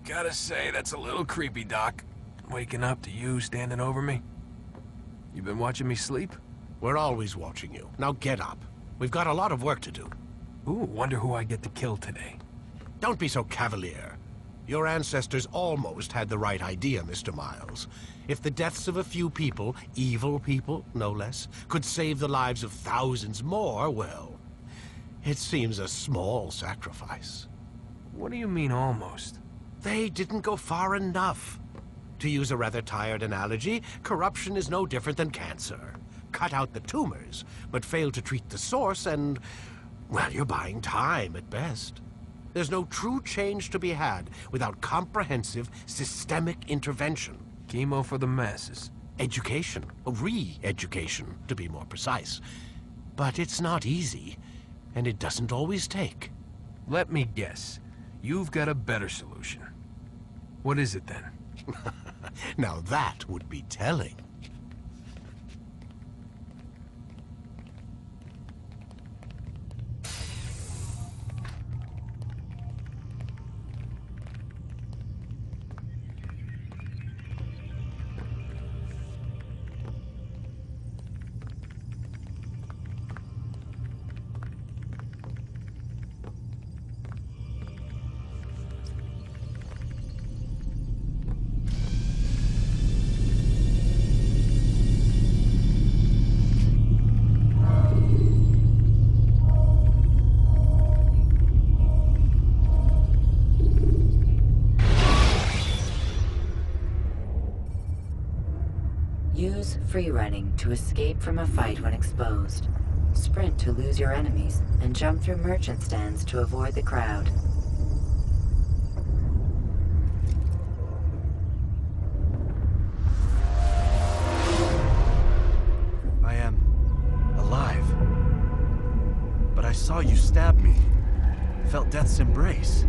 Gotta say, that's a little creepy, Doc. Waking up to you standing over me. You been watching me sleep? We're always watching you. Now get up. We've got a lot of work to do. Ooh, wonder who I get to kill today. Don't be so cavalier. Your ancestors almost had the right idea, Mr. Miles. If the deaths of a few people, evil people, no less, could save the lives of thousands more, well, it seems a small sacrifice. What do you mean, almost? They didn't go far enough. To use a rather tired analogy, corruption is no different than cancer. Cut out the tumors, but fail to treat the source and, well, you're buying time at best. There's no true change to be had without comprehensive, systemic intervention. Chemo for the masses. Education, re-education, to be more precise. But it's not easy, and it doesn't always take. Let me guess. You've got a better solution. What is it then? Now that would be telling. Use free running to escape from a fight when exposed. Sprint to lose your enemies, and jump through merchant stands to avoid the crowd. I am alive. But I saw you stab me. Felt death's embrace.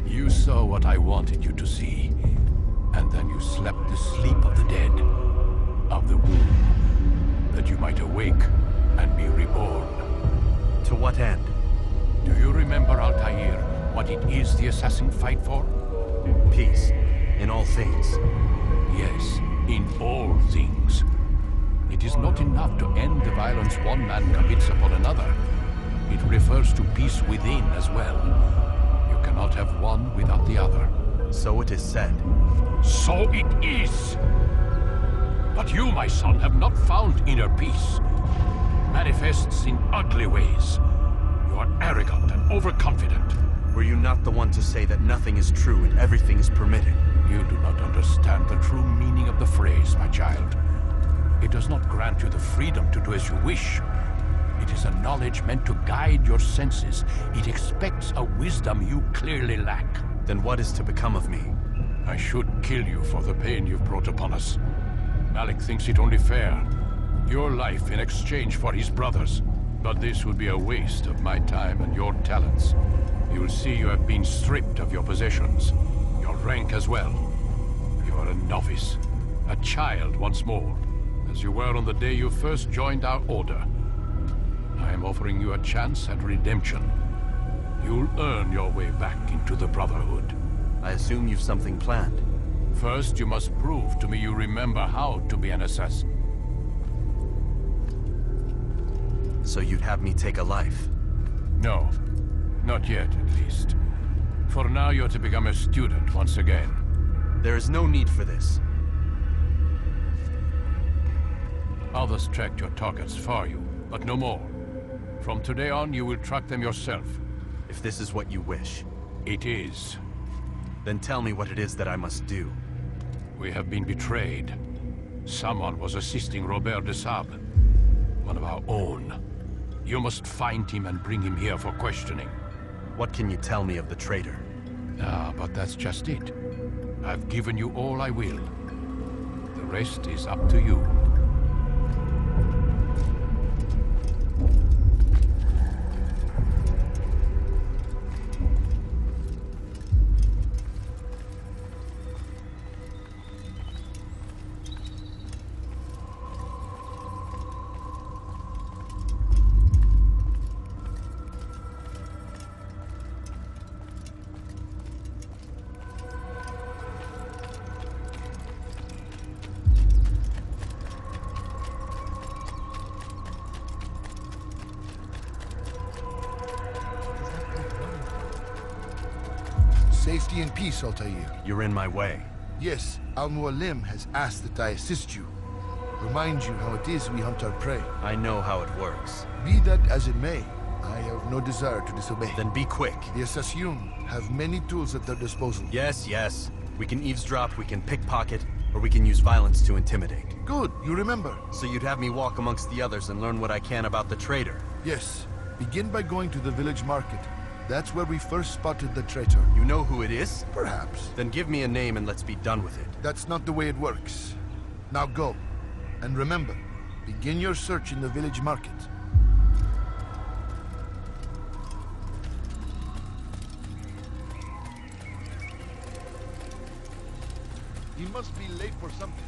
You saw what I wanted you to see, and then you slept the sleep of the dead, of the womb, that you might awake and be reborn. To what end? Do you remember, Altair, what it is the assassin fight for? Peace. In all things. Yes, in all things. It is not enough to end the violence one man commits upon another. It refers to peace within as well. You cannot have one without the other. So it is said. So it is! But you, my son, have not found inner peace. Manifests in ugly ways. You are arrogant and overconfident. Were you not the one to say that nothing is true and everything is permitted? You do not understand the true meaning of the phrase, my child. It does not grant you the freedom to do as you wish. It is a knowledge meant to guide your senses. It expects a wisdom you clearly lack. Then what is to become of me? I should kill you for the pain you've brought upon us. Malik thinks it only fair. Your life in exchange for his brother's. But this would be a waste of my time and your talents. You will see you have been stripped of your possessions. Your rank as well. You are a novice. A child once more. As you were on the day you first joined our order. I am offering you a chance at redemption. You'll earn your way back into the Brotherhood. I assume you've something planned. First, you must prove to me you remember how to be an assassin. So you'd have me take a life? No. Not yet, at least. For now, you're to become a student once again. There is no need for this. Others tracked your targets for you, but no more. From today on, you will track them yourself. If this is what you wish. It is. Then tell me what it is that I must do. We have been betrayed. Someone was assisting Robert de Sable, one of our own. You must find him and bring him here for questioning. What can you tell me of the traitor? Ah, but that's just it. I've given you all I will. The rest is up to you. Safety and peace, Altair. You're in my way. Yes, Al-Mualim has asked that I assist you. Remind you how it is we hunt our prey. I know how it works. Be that as it may, I have no desire to disobey. Then be quick. The Assassin have many tools at their disposal. Yes, yes. We can eavesdrop, we can pickpocket, or we can use violence to intimidate. Good, you remember. So you'd have me walk amongst the others and learn what I can about the traitor. Yes, begin by going to the village market. That's where we first spotted the traitor. You know who it is? Perhaps. Then give me a name and let's be done with it. That's not the way it works. Now go. And remember, begin your search in the village market. He must be late for something.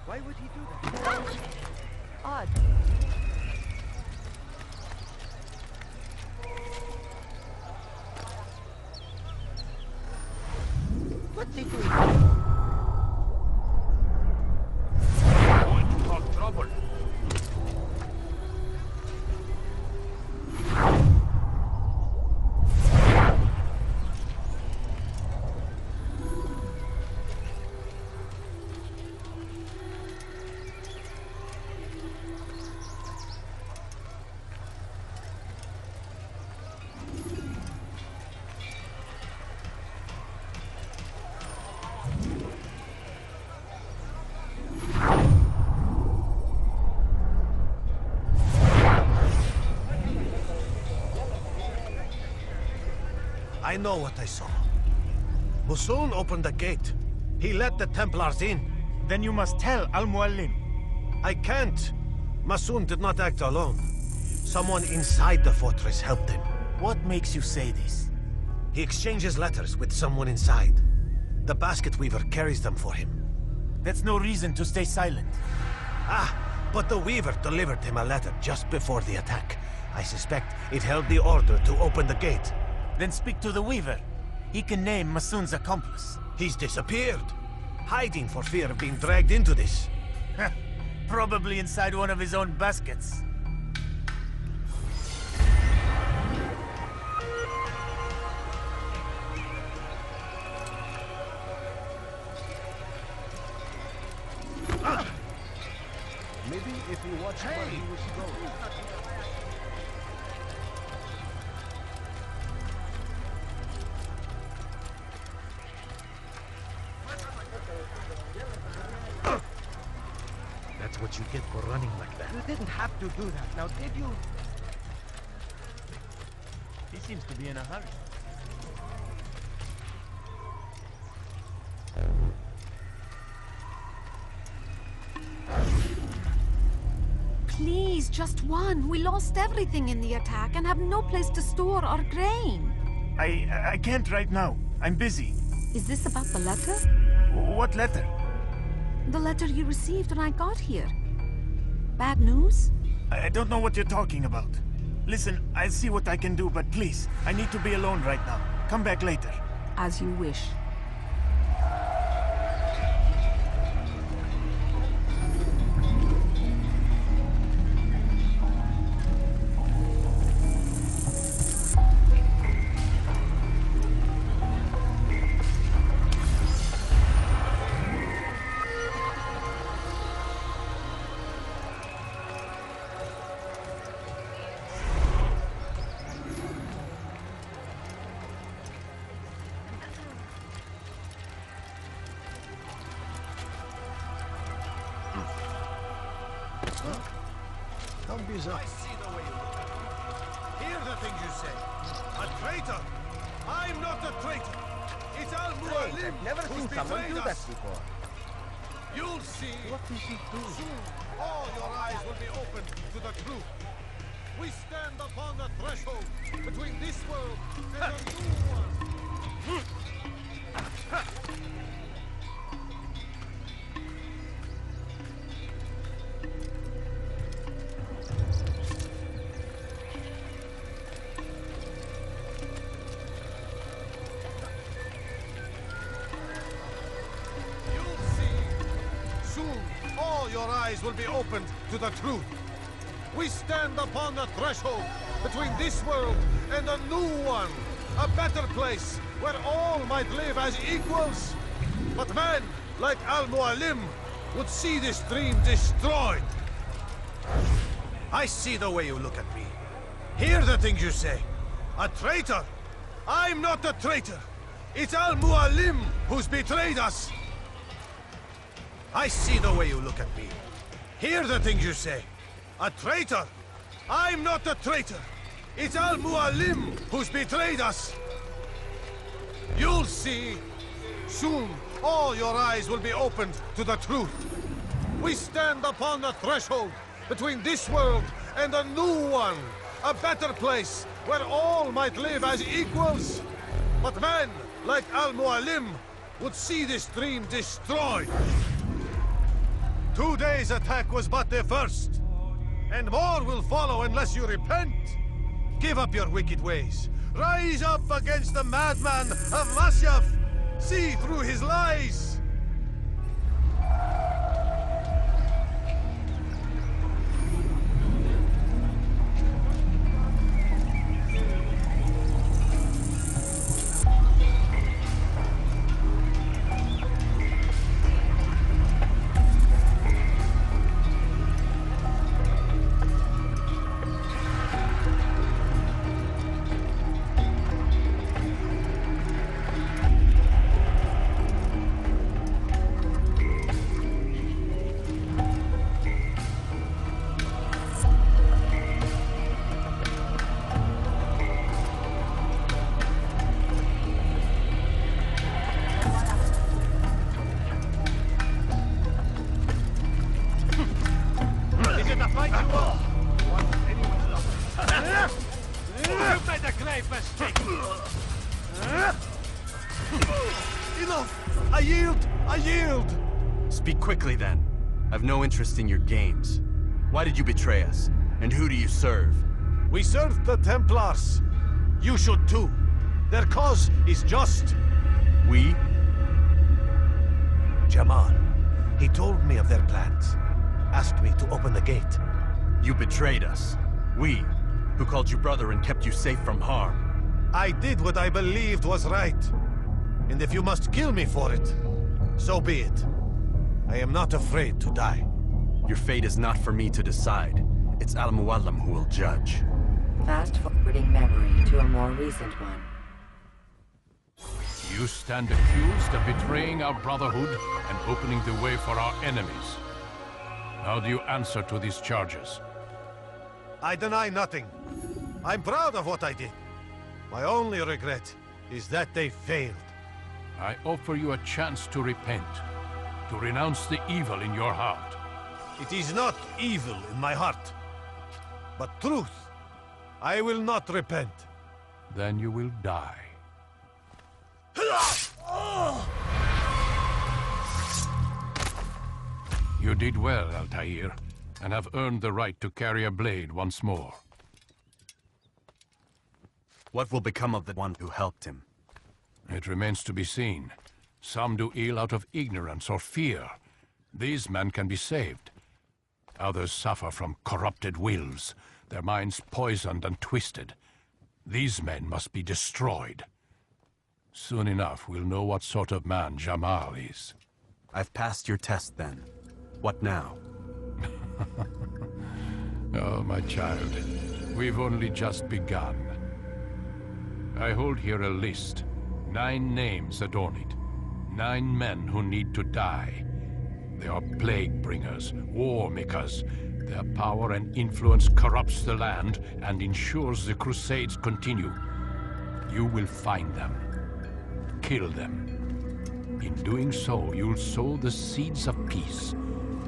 Why would he do that? Odd. What's he doing? Going to cause trouble. I know what I saw. Musun opened the gate. He let the Templars in. Then you must tell Al-Mualim. I can't. Masun did not act alone. Someone inside the fortress helped him. What makes you say this? He exchanges letters with someone inside. The basket weaver carries them for him. That's no reason to stay silent. Ah, but the weaver delivered him a letter just before the attack. I suspect it held the order to open the gate. Then speak to the Weaver. He can name Masun's accomplice. He's disappeared, hiding for fear of being dragged into this. Probably inside one of his own baskets. Maybe if you watch where he was going. That's what you get for running like that. You didn't have to do that, now did you? He seems to be in a hurry. Please, just one. We lost everything in the attack and have no place to store our grain. I can't right now. I'm busy. Is this about the letter? What letter? The letter you received when I got here. Bad news? I don't know what you're talking about. Listen, I'll see what I can do, but please, I need to be alone right now. Come back later. As you wish. Don't be so. I see the way you look. Hear the things you say. A traitor? I'm not a traitor. It's Al-Mualim Never who's seen someone betrayed do that us. before. You'll see. What is he doing? Soon, all your eyes will be open to the truth. We stand upon the threshold between this world and a new one. You'll see. Soon, all your eyes will be opened to the truth. We stand upon the threshold between this world and a new one. A better place where all might live as equals. But man, like Al-Mualim, would see this dream destroyed. I see the way you look at me. Hear the things you say. A traitor? I'm not a traitor. It's Al-Mualim who's betrayed us. I see the way you look at me. Hear the things you say. A traitor? I'm not a traitor. It's Al-Mualim who's betrayed us. You'll see. Soon, all your eyes will be opened to the truth. We stand upon the threshold between this world and a new one. A better place where all might live as equals. But man, like Al-Mualim, would see this dream destroyed. Today's attack was but the first. And more will follow unless you repent. Give up your wicked ways. Rise up against the madman of Masyaf. See through his lies. Enough! I yield! I yield! Speak quickly, then. I've no interest in your games. Why did you betray us? And who do you serve? We serve the Templars. You should too. Their cause is just. We? Jamal. He told me of their plans. Asked me to open the gate. You betrayed us. We, who called you brother and kept you safe from harm. I did what I believed was right. And if you must kill me for it, so be it. I am not afraid to die. Your fate is not for me to decide. It's Al-Mualim who will judge. Fast-forwarding memory to a more recent one. You stand accused of betraying our Brotherhood and opening the way for our enemies. How do you answer to these charges? I deny nothing. I'm proud of what I did. My only regret is that they failed. I offer you a chance to repent, to renounce the evil in your heart. It is not evil in my heart, but truth. I will not repent. Then you will die. You did well, Altair, and have earned the right to carry a blade once more. What will become of the one who helped him? It remains to be seen. Some do ill out of ignorance or fear. These men can be saved. Others suffer from corrupted wills, their minds poisoned and twisted. These men must be destroyed. Soon enough, we'll know what sort of man Jamal is. I've passed your test, then. What now? Oh, my child. We've only just begun. I hold here a list. 9 names adorn it. 9 men who need to die. They are plague bringers, war makers, Their power and influence corrupts the land and ensures the Crusades continue. You will find them. Kill them. In doing so, you'll sow the seeds of peace,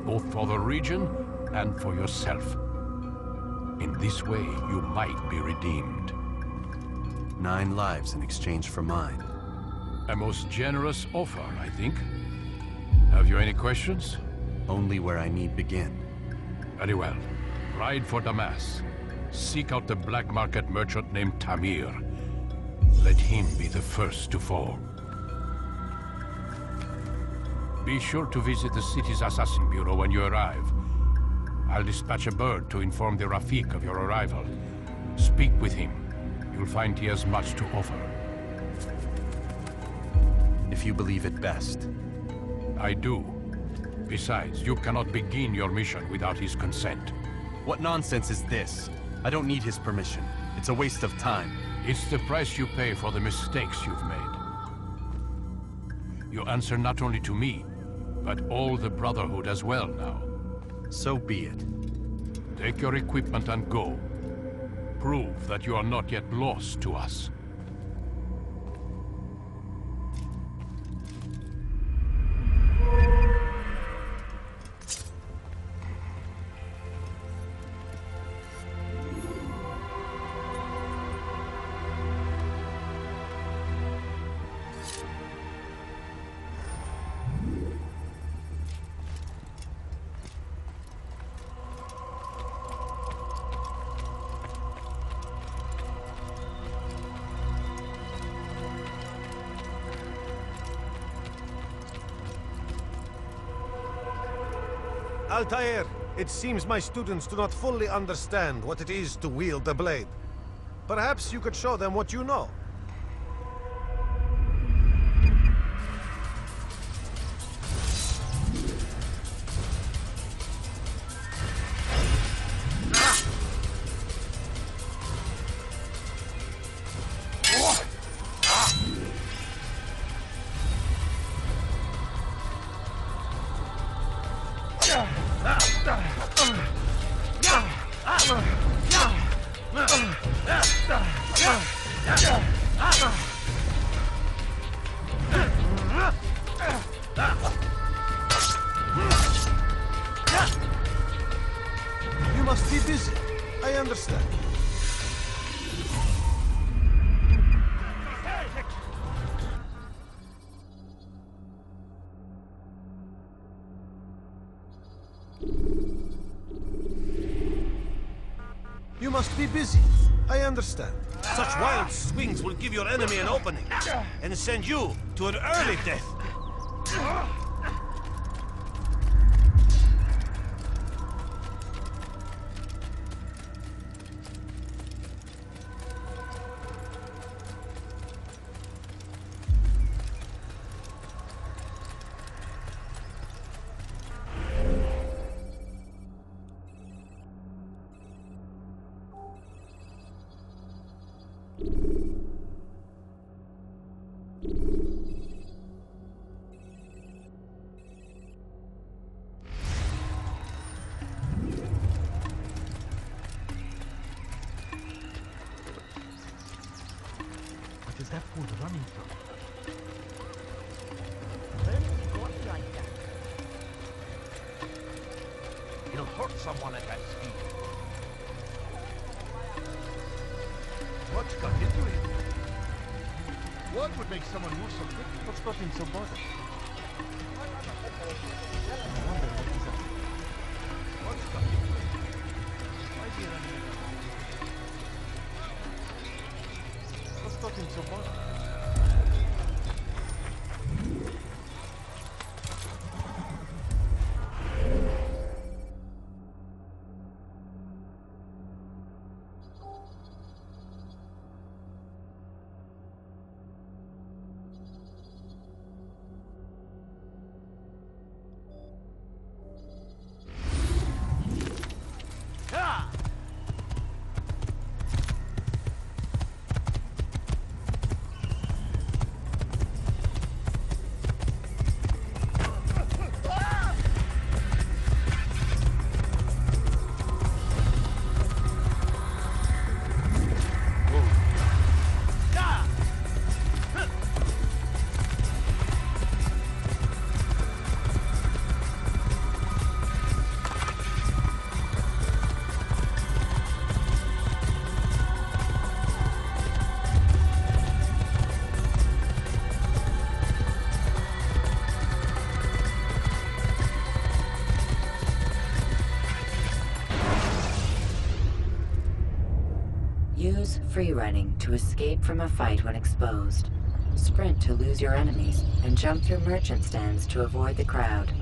both for the region and for yourself. In this way, you might be redeemed. 9 lives in exchange for mine. A most generous offer, I think. Have you any questions? Only where I need begin. Very well. Ride for Damas. Seek out the black market merchant named Tamir. Let him be the first to fall. Be sure to visit the city's assassin bureau when you arrive. I'll dispatch a bird to inform the Rafik of your arrival. Speak with him. You'll find he has much to offer. If you believe it best. I do. Besides, you cannot begin your mission without his consent. What nonsense is this? I don't need his permission. It's a waste of time. It's the price you pay for the mistakes you've made. You answer not only to me, but all the Brotherhood as well now. So be it. Take your equipment and go. Prove that you are not yet lost to us. Altair, it seems my students do not fully understand what it is to wield the blade. Perhaps you could show them what you know. You must be busy. I understand. You must be busy. I understand. Such wild swings will give your enemy an opening and send you to an early death. What is that fool running from? He'll hurt someone at that speed. What got into him? What would make someone move so quick? What's got him so bothered? What's got into him? Why is he running? What's got him so bothered? Use free running to escape from a fight when exposed. Sprint to lose your enemies, and jump through merchant stands to avoid the crowd.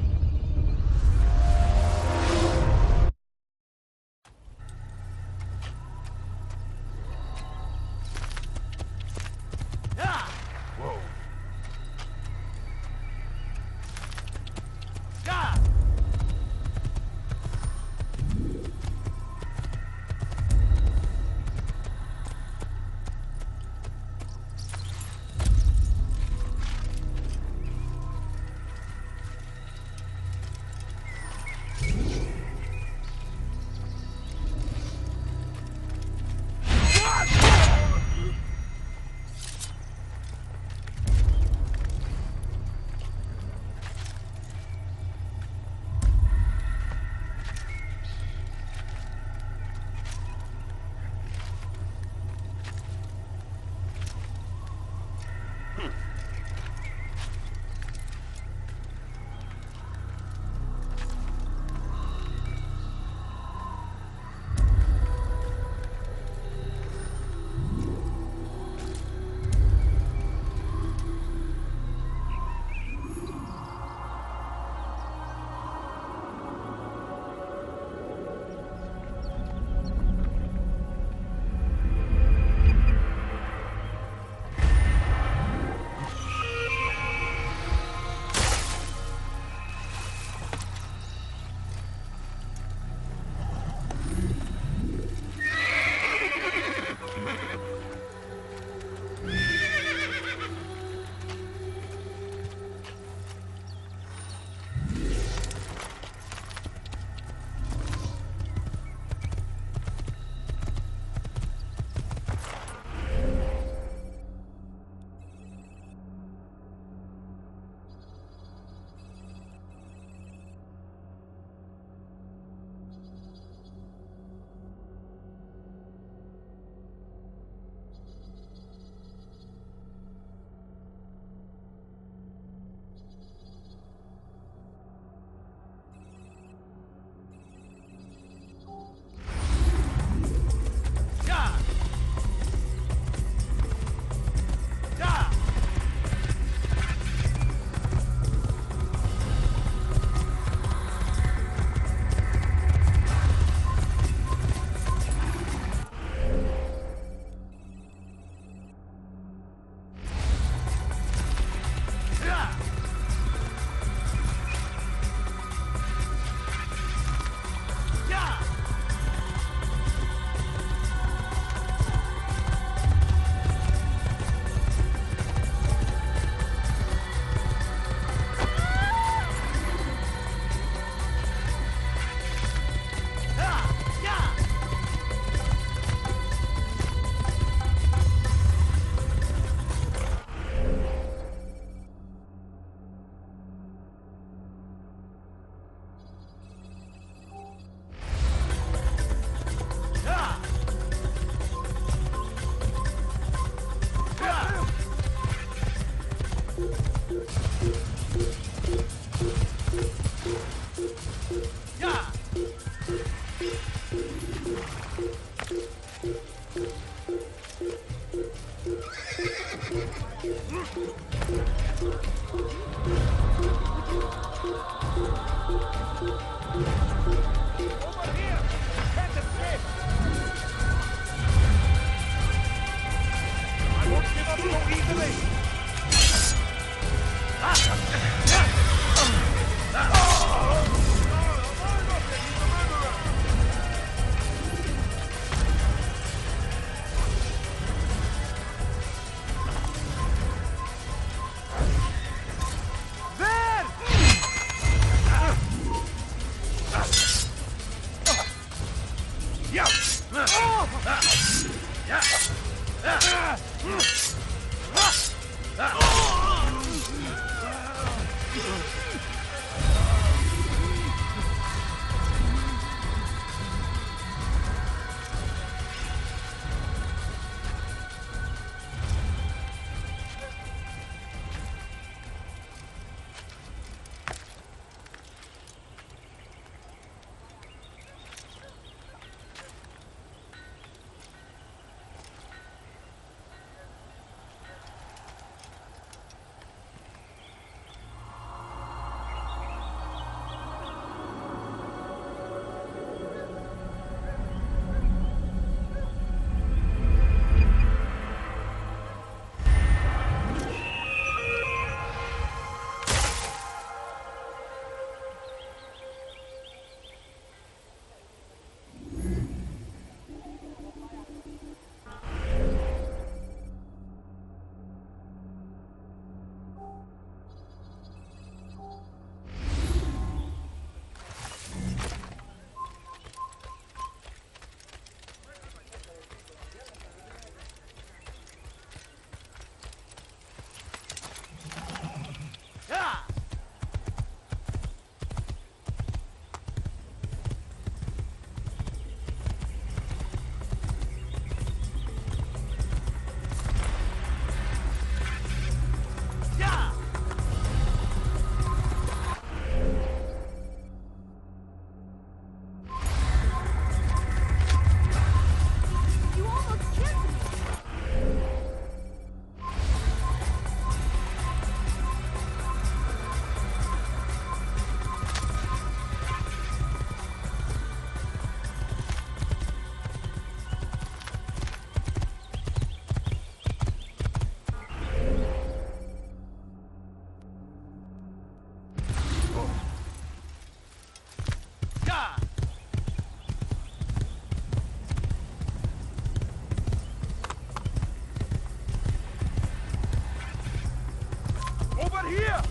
here!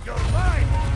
You're mine!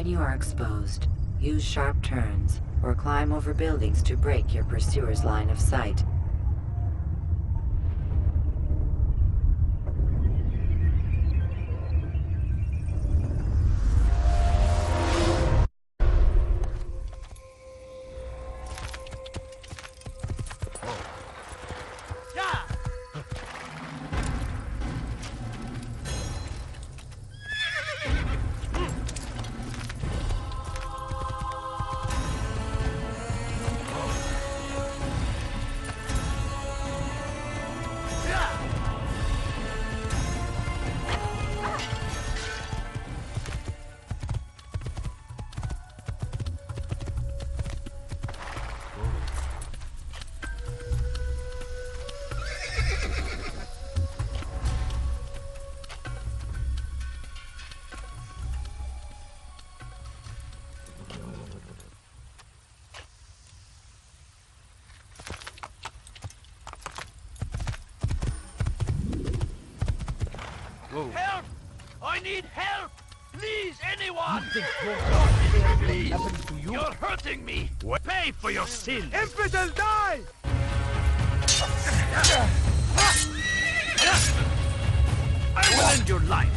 When you are exposed, use sharp turns, or climb over buildings to break your pursuer's line of sight. Help! I need help! Please, anyone! Please. You're hurting me! Pay for your sins! Infidel, die! I will end your life!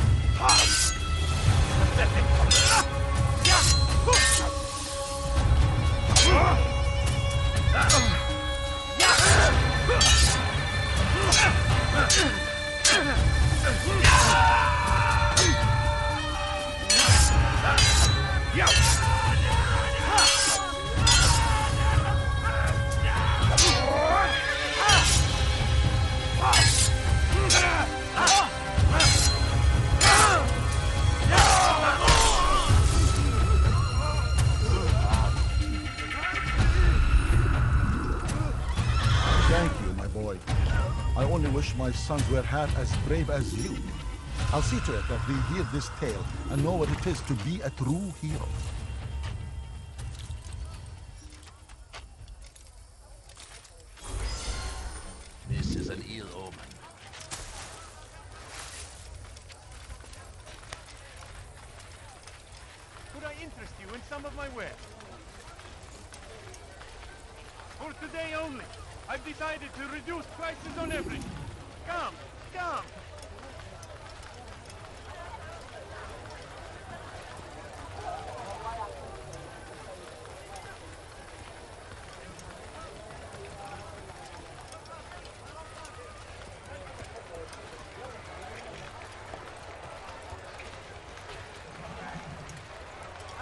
Thank you, my boy. I only wish my sons were half as brave as you. I'll see to it that they hear this tale and know what it is to be a true hero. This is an ill omen. Could I interest you in some of my wares? For today only, I've decided to reduce prices on everything. Come, come!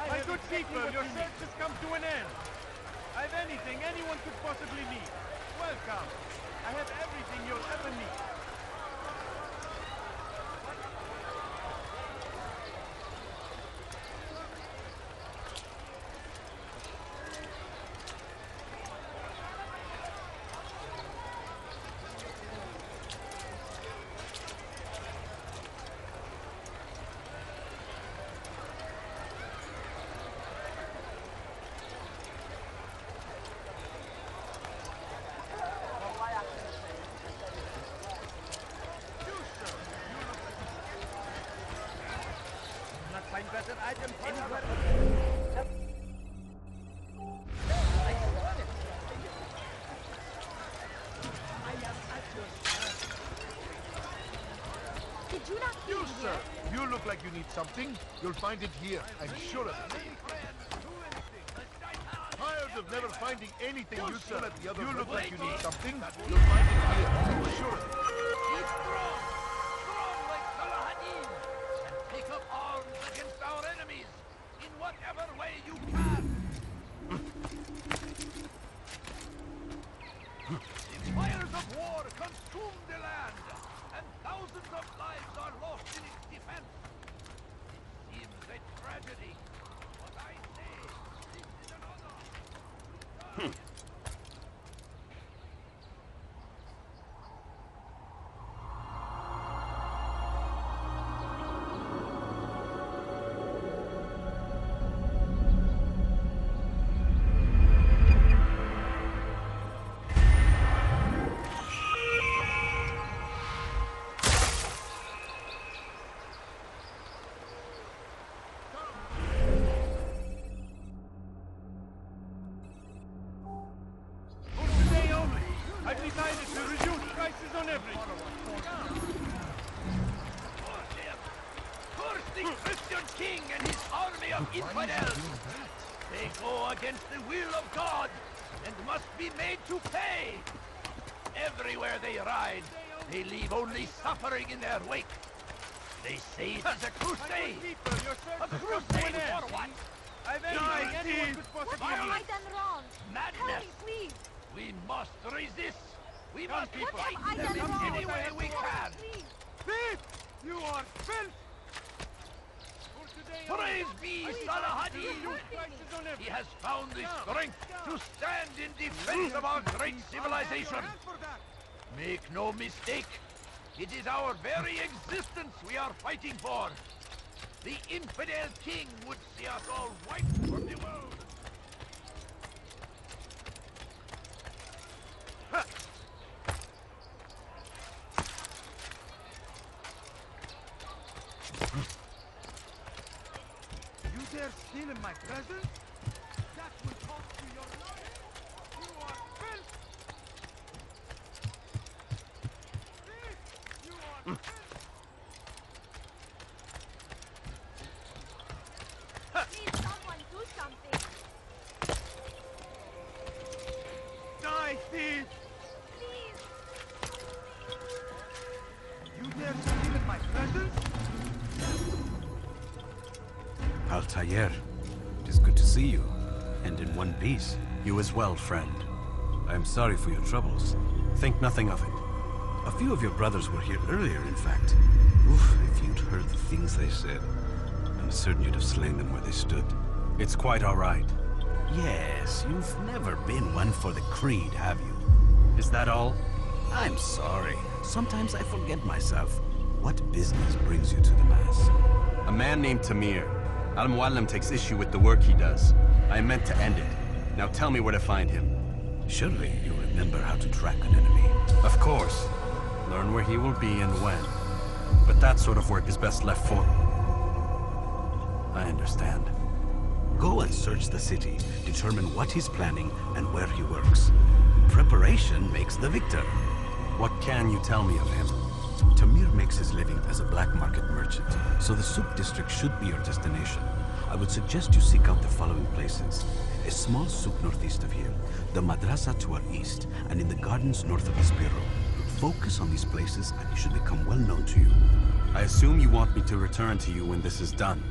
My good people, your search has come to an end. I've anything anyone could possibly need. Welcome. I have everything you'll ever need. Find better items anywhere. Did you not You, sir. You look like you need something. You'll find it here. I'm sure of it. Tired of never finding anything useful at the other. You look like you need something. You'll find it here. I'm sure of it. Keep strong! Strong like Salahadin! And take up arms against our enemies in whatever way you can! The fires of war consume the land, and thousands of lives are lost in its defense. It seems a tragedy, but I say this is an honor. the Christian king and his army of infidels. They go against the will of God and must be made to pay. Everywhere they ride, they leave only suffering in their wake. They say it is a crusade. A crusade for what? I've anything anyone could possibly What have I need. done wrong? Madness. Tell me, please. We must resist. We must What fight have I them done in wrong? any way we can. Please. Thief! You are filth! For today Praise be Salahadin. prices on He everything. has found the strength to stand in defense of our great civilization. Make no mistake, it is our very existence we are fighting for. The infidel king would see us all wiped from the world. You dare steal in my presence? That will cost you your life. You are filth! Thief! You are filth! Please, someone do something. Die, thief! Please. You dare steal in my presence? Altair, it is good to see you, and in one piece. You as well, friend. I am sorry for your troubles. Think nothing of it. A few of your brothers were here earlier, in fact. Oof, if you'd heard the things they said, I'm certain you'd have slain them where they stood. It's quite all right. Yes, you've never been one for the creed, have you? Is that all? I'm sorry. Sometimes I forget myself. What business brings you to the Mass? A man named Tamir. Al-Mualim takes issue with the work he does. I meant to end it. Now tell me where to find him. Surely you remember how to track an enemy. Of course. Learn where he will be and when. But that sort of work is best left for... I understand. Go and search the city, determine what he's planning and where he works. Preparation makes the victor. What can you tell me of him? Tamir makes his living as a black market merchant, so the Souk district should be your destination. I would suggest you seek out the following places. A small souk northeast of here, the madrasa to our east, and in the gardens north of the bureau. Focus on these places and he should become well known to you. I assume you want me to return to you when this is done.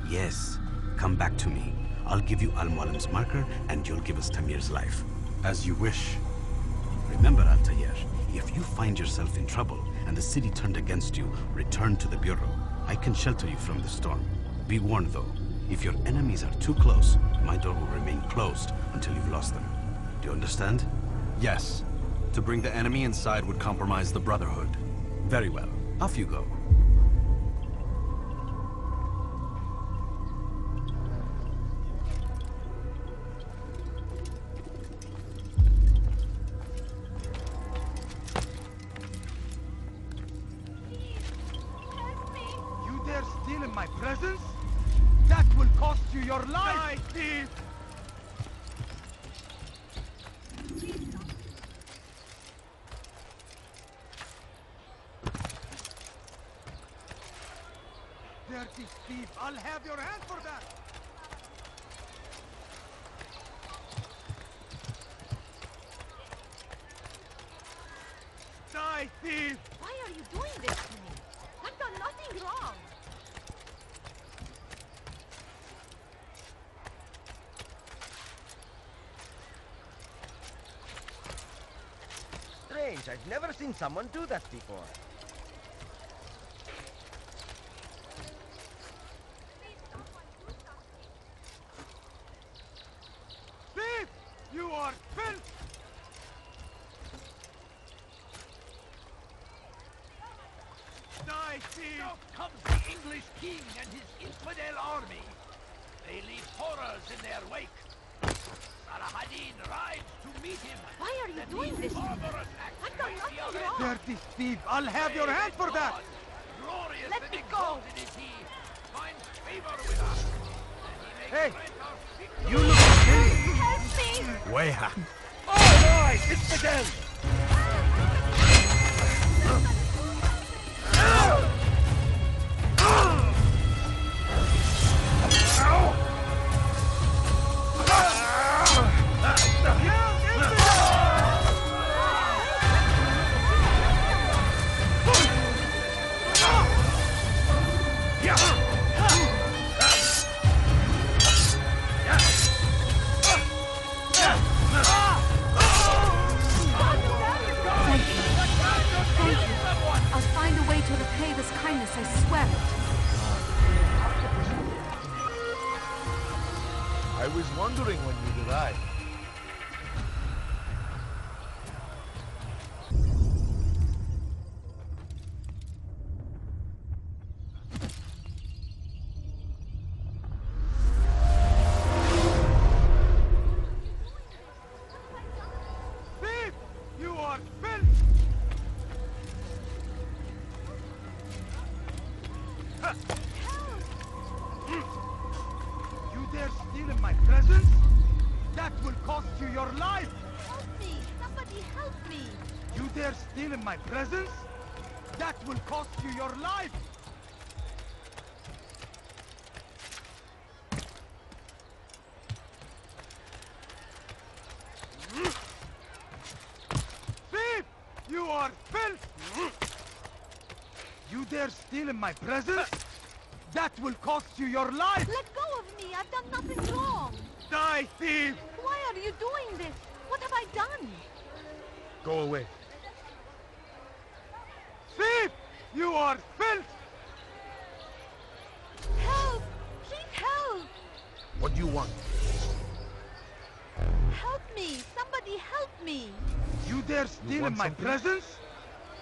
Yes, come back to me. I'll give you Al-Mualim's marker and you'll give us Tamir's life. As you wish. Remember, Altair, if you find yourself in trouble and the city turned against you, return to the bureau. I can shelter you from the storm. Be warned though, if your enemies are too close, my door will remain closed until you've lost them. Do you understand? Yes. To bring the enemy inside would compromise the Brotherhood. Very well. Off you go. You dare steal in my presence? That will cost you your life! Die, thief! Dirty thief! I'll have your hand for that! Die, thief! Why are you doing this to me? I've done nothing wrong. Strange, I've never seen someone do that before. Thief! You are filth! Die, thief! Now comes the English king and his infidel army. They leave horrors in their wake. Salahadin rides to meet him. Why are you doing this to me? I've done nothing wrong. Dirty thief! I'll have your hand for that! Glorious Let and me go. exalted is he. Finds favor with us. And he Hey, makes grant our victory. you look silly! Help me! Weha. All right, it's begun! was wondering when you'd arrive. Thief! You are filth! You dare steal in my presence? That will cost you your life! Help me! Somebody help me! You dare steal in my presence? That will cost you your life! Thief! You are filth! You dare steal in my presence? That will cost you your life! Let go of me! I've done nothing wrong! Die, thief! Why are you doing this? What have I done? Go away. Thief! You are filth! Help! Please help! What do you want? Help me! Somebody help me! You dare steal in my something? presence?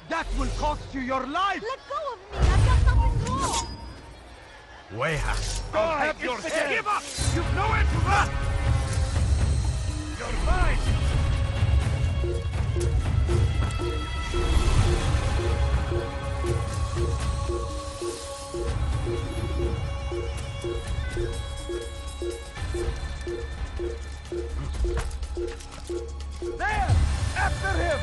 That will cost you your life! Let go of me! I've done nothing wrong! Weha! I'll have your head! Give up! You've nowhere to run! You're mine! There! After him!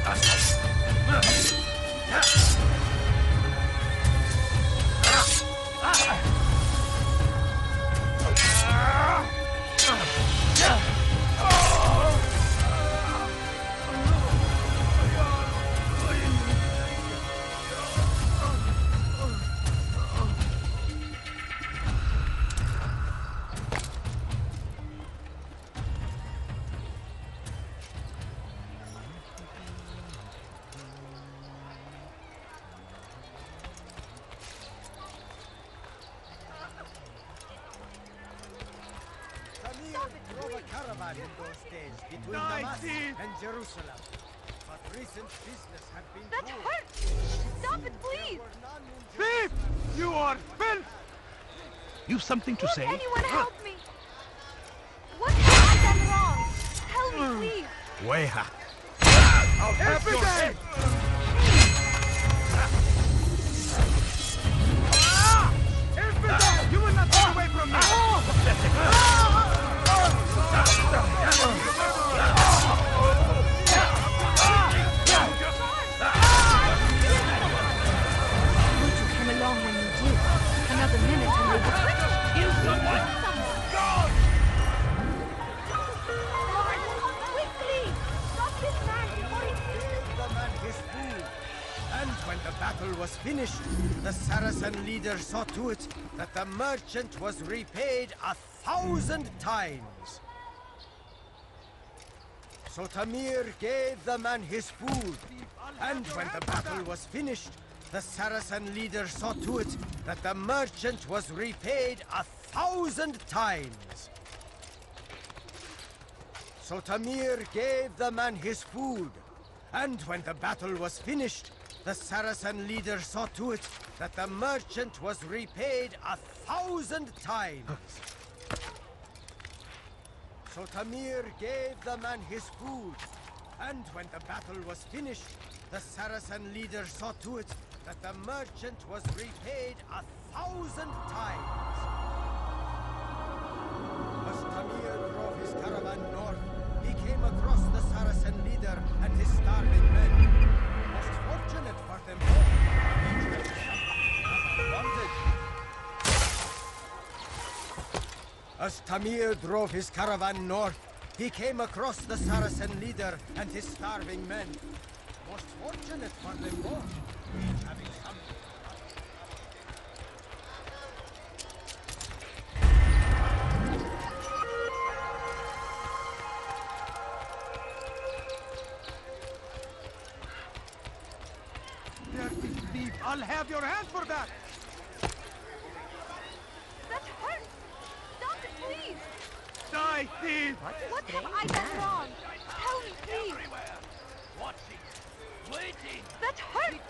Drove a caravan in those days between Die, Damascus thief! and Jerusalem. But recent business had been That poor. hurts! Stop it, please! Thief! You are filth! You've something to Won't say? anyone help me? What have I done wrong? Help me, please! Weha! I'll have your head! Infidel! You will not get away from me! You came along when you did. Another minute and we would kill someone! Quickly! Stop this man before he Gave the man his food. And when the battle was finished, the Saracen leader saw to it that the merchant was repaid 1,000 times. So Tamir gave the man his food. And when the battle was finished, the Saracen leader saw to it that the merchant was repaid 1,000 times. So Tamir gave the man his food. And when the battle was finished, the Saracen leader saw to it that the merchant was repaid 1,000 times. So Tamir gave the man his food. And when the battle was finished, the Saracen leader saw to it that the merchant was repaid 1,000 times. As Tamir drove his caravan north, he came across the Saracen leader and his starving men. Most fortunate for them both, each had something they wanted. As Tamir drove his caravan north, he came across the Saracen leader and his starving men. Most fortunate for them both, each having something. Dirty thief! I'll have your hand for that! That hurts! Stop it, please! Die, What have I done wrong? Tell me, please. Everywhere. Watching. Waiting. That hurt.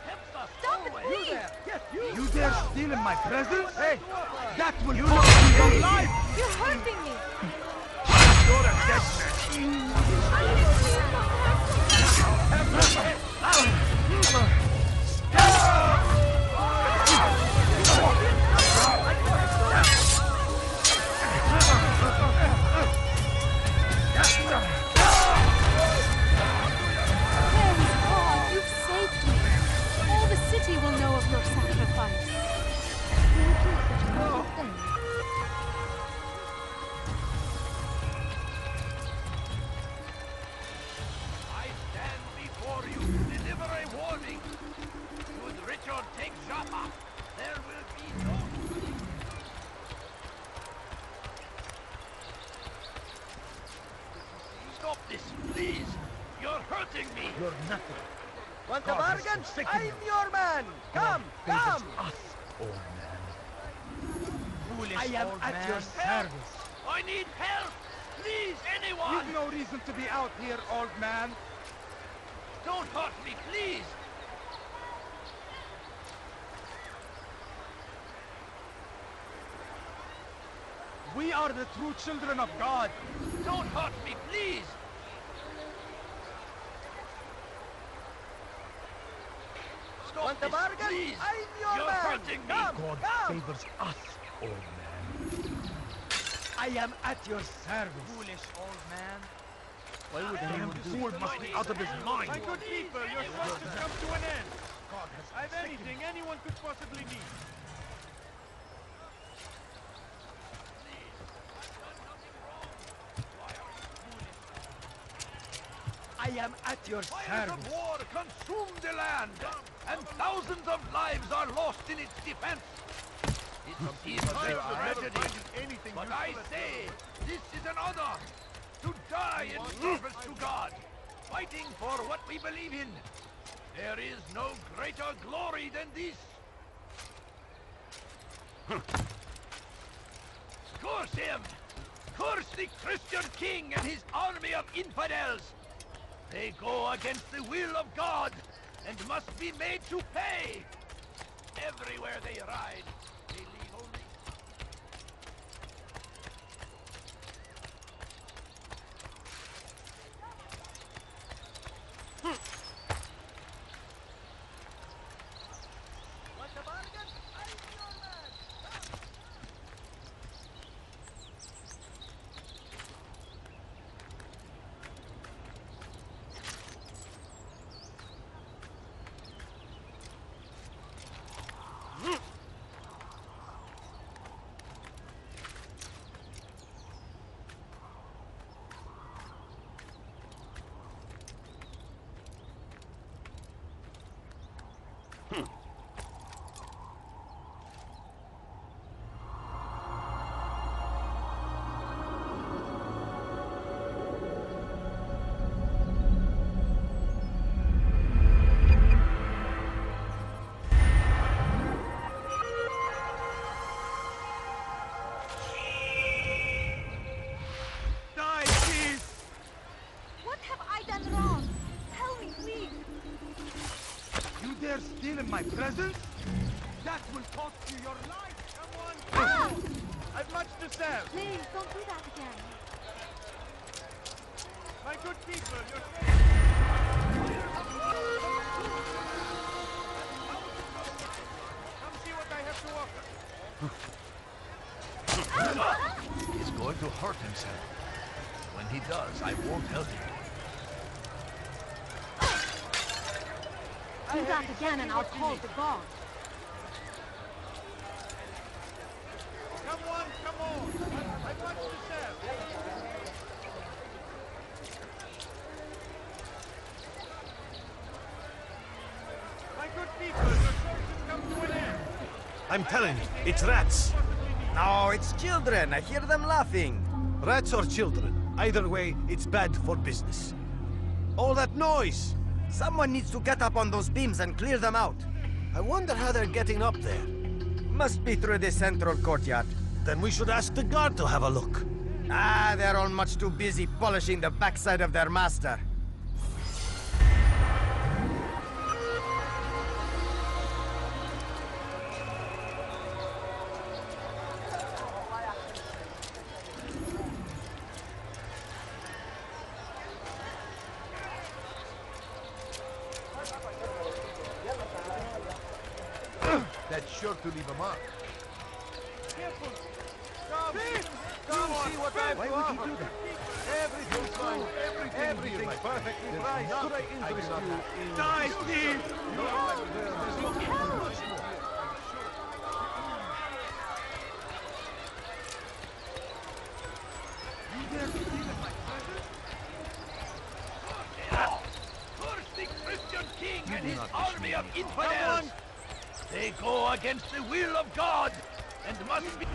Stop it, please. Yes, You dare steal in my presence? Hey, that will cost you your life! You're hurting me. You're a dead man. Will know of your sacrifice. I stand before you to deliver a warning. Should Richard take Joppa, there will be no... Stop this, please. You're hurting me. You're nothing. Want a bargain? I'm your man! Come, come! Us, old man. Foolish I am at your Help! service. I need help! Please, anyone! You've no reason to be out here, old man. Don't hurt me, please! We are the true children of God. Don't hurt me, please! Stop Want a this, bargain? please! I'm your You're man! hurting me! Come, God come! favors us, old man. I am at your service. Foolish old man. Why would anyone do this? Fool must be out of his mind. My good people, your search has come to an end. God has I've anything anyone could possibly need. I am at your Fires service. of war consume the land, and thousands of lives are lost in its defense. It seems a tragedy, but I say this is an honor to die in service to God, fighting for what we believe in. There is no greater glory than this. Curse him! Curse the Christian king and his army of infidels! They go against the will of God and must be made to pay. Everywhere they ride, they leave only... Want a bargain? I'm your man! Steal in my presence? That will cost you your life! Someone! Ah! I've much to sell! Please, don't do that again. My good people, you're come see what I have to offer. He's going to hurt himself. When he does, I won't help him. Do that again and I'll call the guard. Come on, come on! I've much to sell! My good people, your search has come to an end! I'm telling you, it's rats! No, it's children. I hear them laughing. Rats or children. Either way, it's bad for business. All that noise! Someone needs to get up on those beams and clear them out. I wonder how they're getting up there. Must be through the central courtyard. Then we should ask the guard to have a look. Ah, they're all much too busy polishing the backside of their master. That's sure to leave a mark. Careful! Come! Come on! See what I've Why would you do that? Everything's fine. Everything's perfectly right. Could I interest you in... Die, Steve! Curse the Christian king and his army of infidels! They go against the will of God and must be...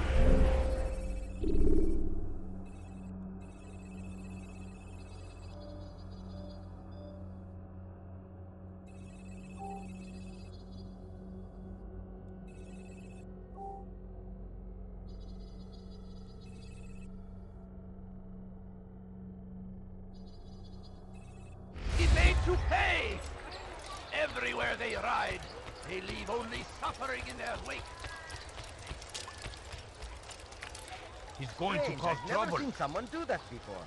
Be made to pay! Everywhere they ride, they leave only suffering in their wake. He's going to cause I've trouble. never seen someone do that before.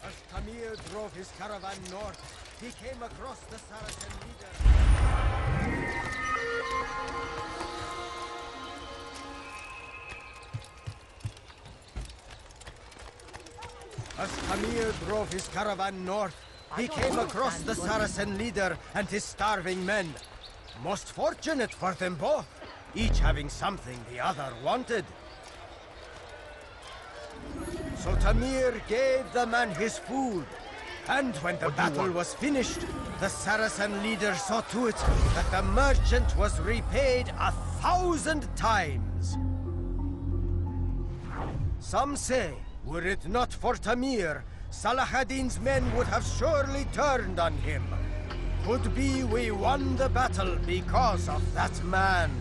As Tamir drove his caravan north, he came across the Saracen leader. As Tamir drove his caravan north, he came across the Saracen leader and his starving men. Most fortunate for them both, each having something the other wanted. So Tamir gave the man his food. And when the battle was finished, the Saracen leader saw to it that the merchant was repaid 1,000 times. Some say, were it not for Tamir, Salah ad-Din's men would have surely turned on him. Could be we won the battle because of that man.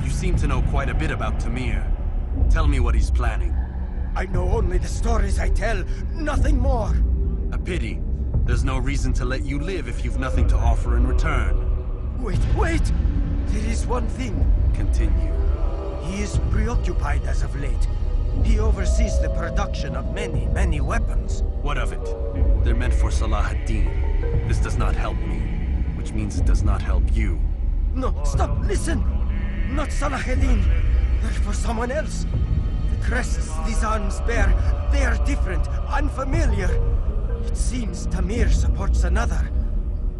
You seem to know quite a bit about Tamir. Tell me what he's planning. I know only the stories I tell, nothing more. A pity. There's no reason to let you live if you've nothing to offer in return. Wait, wait! There is one thing. Continue. He is preoccupied as of late. He oversees the production of many, many weapons. What of it? They're meant for Salah ad-Din. This does not help me, which means it does not help you. No, stop, listen! Not Salah ad-Din. They're for someone else. The crests these arms bear, they are different, unfamiliar. It seems Tamir supports another,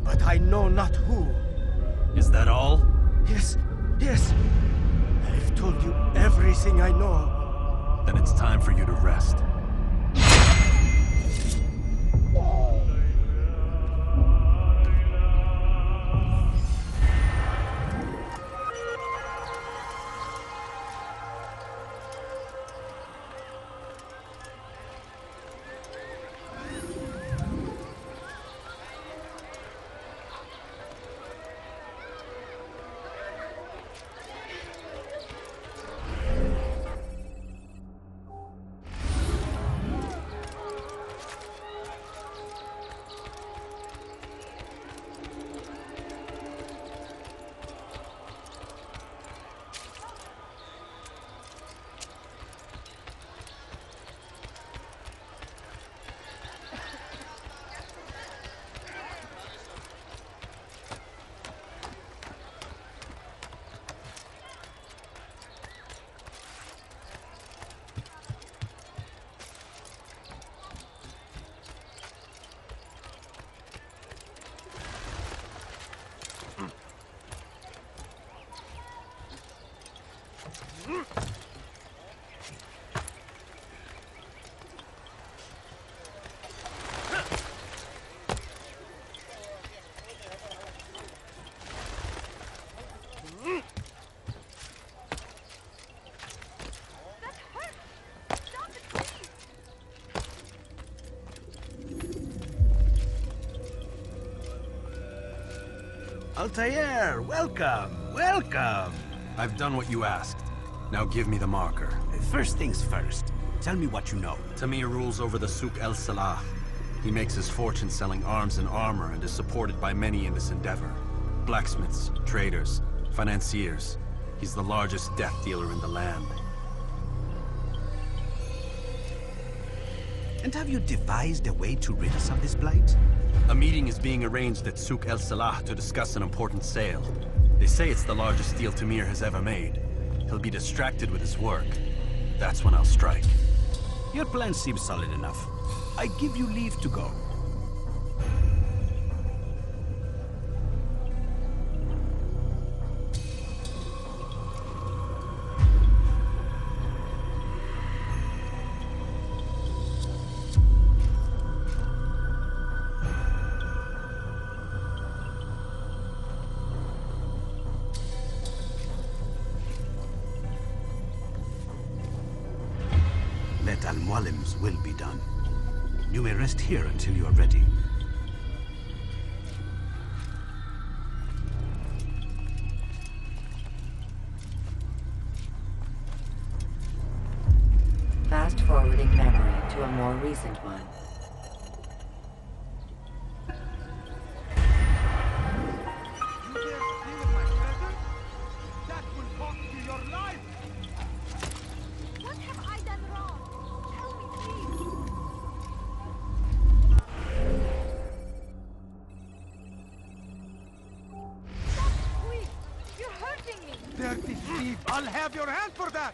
but I know not who. Is that all? Yes, yes. I've told you everything I know. Then it's time for you to rest. Altair, welcome, welcome. I've done what you asked. Now give me the marker. First things first. Tell me what you know. Tamir rules over the Souk El Salah. He makes his fortune selling arms and armor and is supported by many in this endeavor. Blacksmiths, traders, financiers. He's the largest death dealer in the land. And have you devised a way to rid us of this blight? A meeting is being arranged at Souk El Salah to discuss an important sale. They say it's the largest deal Tamir has ever made. He'll be distracted with his work. That's when I'll strike. Your plan seems solid enough. I give you leave to go. Let Al-Mualim's will be done. You may rest here until you are ready. Fast-forwarding memory to a more recent one. Dirty thief! I'll have your hand for that!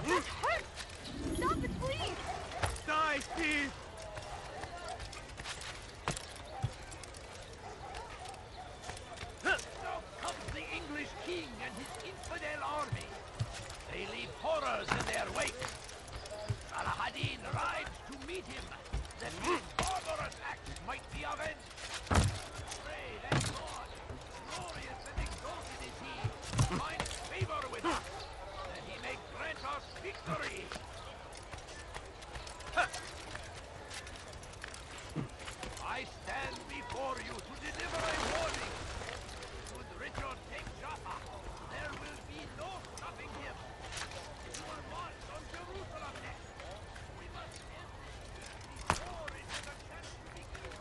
That hurts! Stop it, please! Die, thief! So comes the English king and his infidel army. They leave horrors in their wake. Salah ad-Din rides to meet him, that his barbarous acts might be avenged. Pray that God, glorious and exalted is he, find favor with us, that he may grant us victory. I stand before you to deliver a warning. Should Richard take Jaffa, there will be no stopping him. He will march on Jerusalem next. We must end this before it has a chance to begin.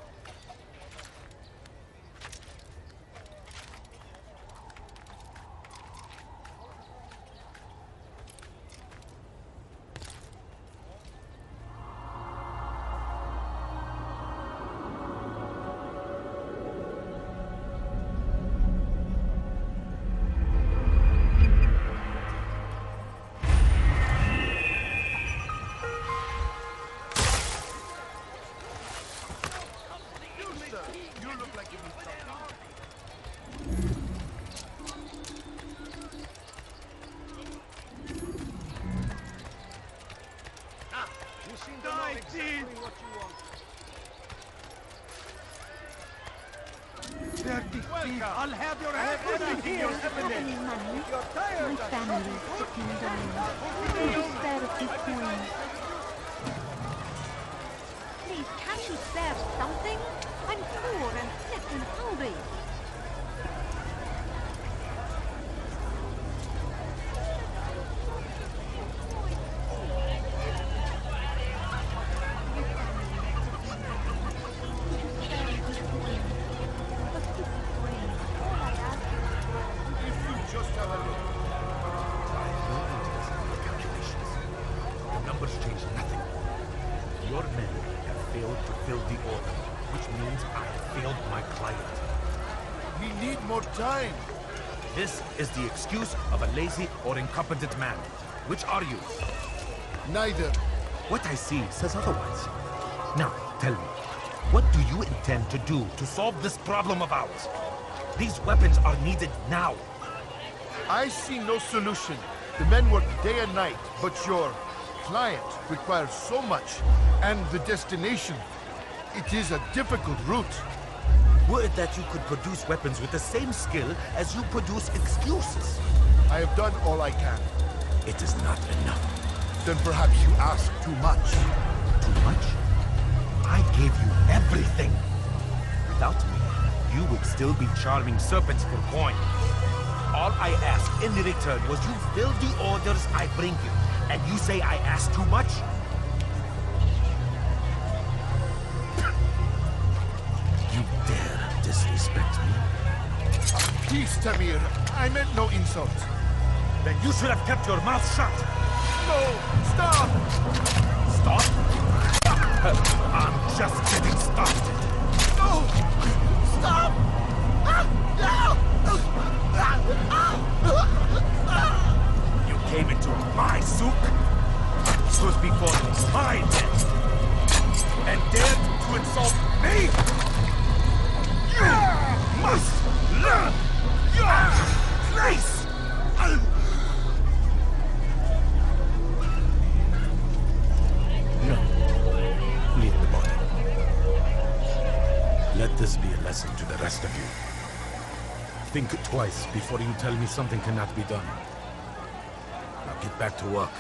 Die, thief! Dirty thief! I'll have your head everything you're Any money? My family is sick and dying. I'm despair at this point. Please, can't you spare something? I'm poor and sick and hungry. Just have a look. The numbers change nothing. Your men have failed to fill the order, which means I have failed my client. We need more time. This is the excuse of a lazy or incompetent man. Which are you? Neither. What I see says otherwise. Now, tell me, what do you intend to do to solve this problem of ours? These weapons are needed now. I see no solution. The men work day and night, but your client requires so much, and the destination. It is a difficult route. Would that you could produce weapons with the same skill as you produce excuses. I have done all I can. It is not enough. Then perhaps you ask too much. Too much? I gave you everything. Without me, you would still be charming serpents for coin. All I ask in return was you fill the orders I bring you. And you say I ask too much? You dare disrespect me? Peace, Tamir. I meant no insult. Then you should have kept your mouth shut. No! Stop! Stop? I'm just getting started. No! Stop! You came into my souk, stood before my death, and dared to insult me? You must learn your place! No. Leave the body. Let this be a lesson to the rest of you. Think twice before you tell me something cannot be done. Now get back to work.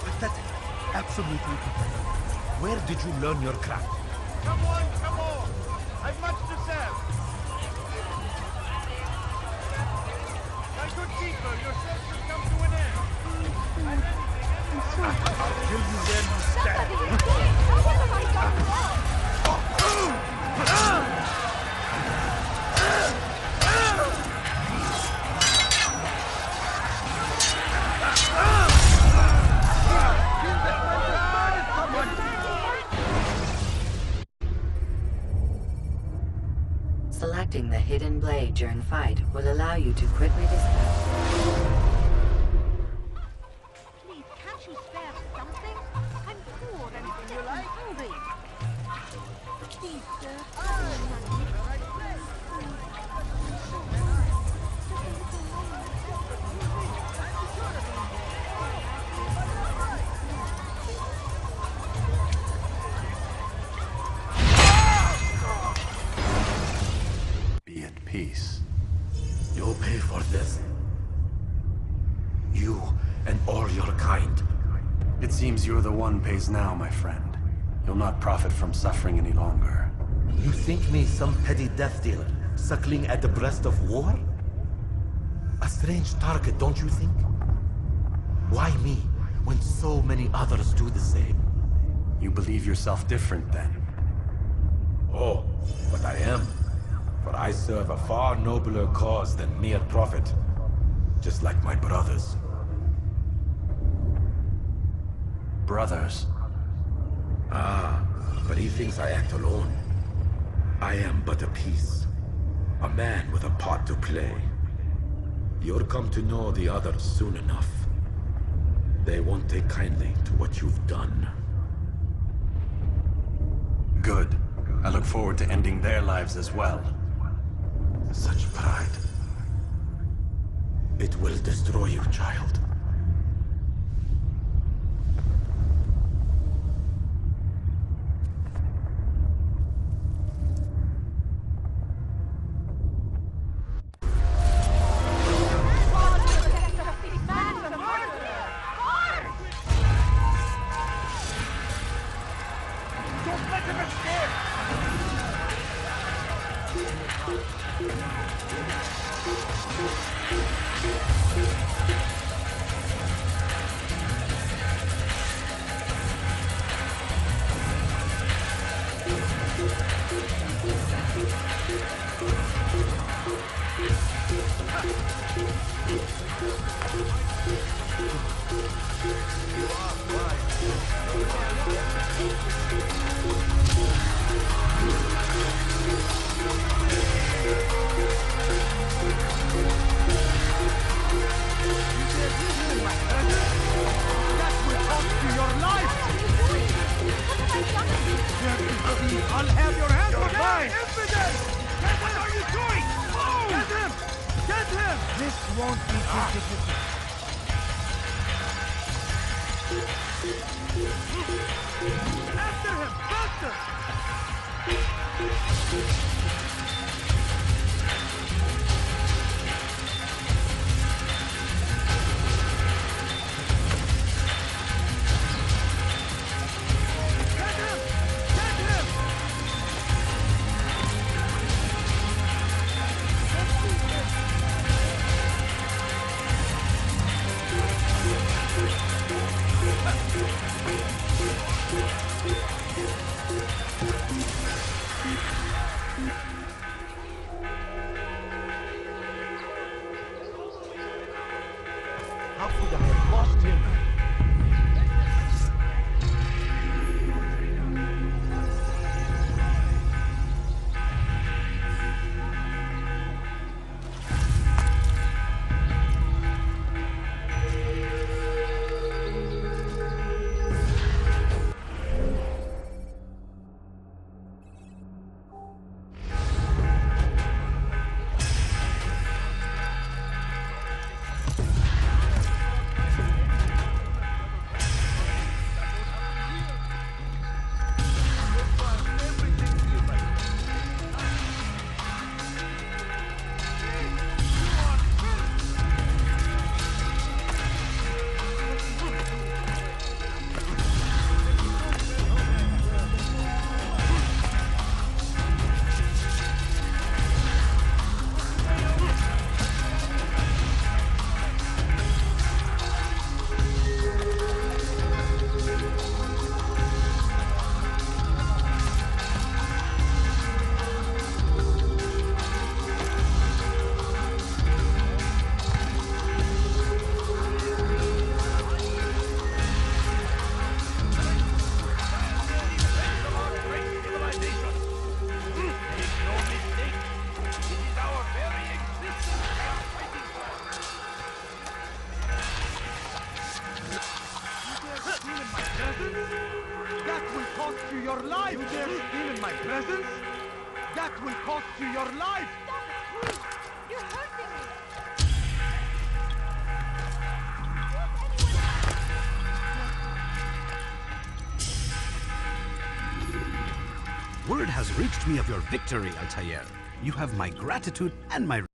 Pathetic. Absolutely pathetic. Where did you learn your craft? Come on, come on! I've much to serve! My good people, your service has come to an end! I'll kill you where you stand! Selecting the hidden blade during fight will allow you to quickly dispatch. Please, can't you spare something? I'm poor and sick and hungry. Please, sir. Be at peace. You'll pay for this. You and all your kind. It seems you're the one pays now, my friend. You'll not profit from suffering any longer. You think me some petty death dealer, suckling at the breast of war? A strange target, don't you think? Why me, when so many others do the same? You believe yourself different, then? Oh, but I am. For I serve a far nobler cause than mere profit. Just like my brothers. Brothers? Ah, but he thinks I act alone. I am but a piece. A man with a part to play. You'll come to know the others soon enough. They won't take kindly to what you've done. Good. I look forward to ending their lives as well. Such pride. It will destroy you, child. Don't let him escape! I'll have your hands on mine! Evidence! What are you doing? Move! Get him! Get him! This won't be too difficult. After him! Faster! How could I have lost him? cost you your life! You dare steal in my presence? That will cost you your life! Stop it, please! You're hurting me! Word has reached me of your victory, Altair. You have my gratitude and my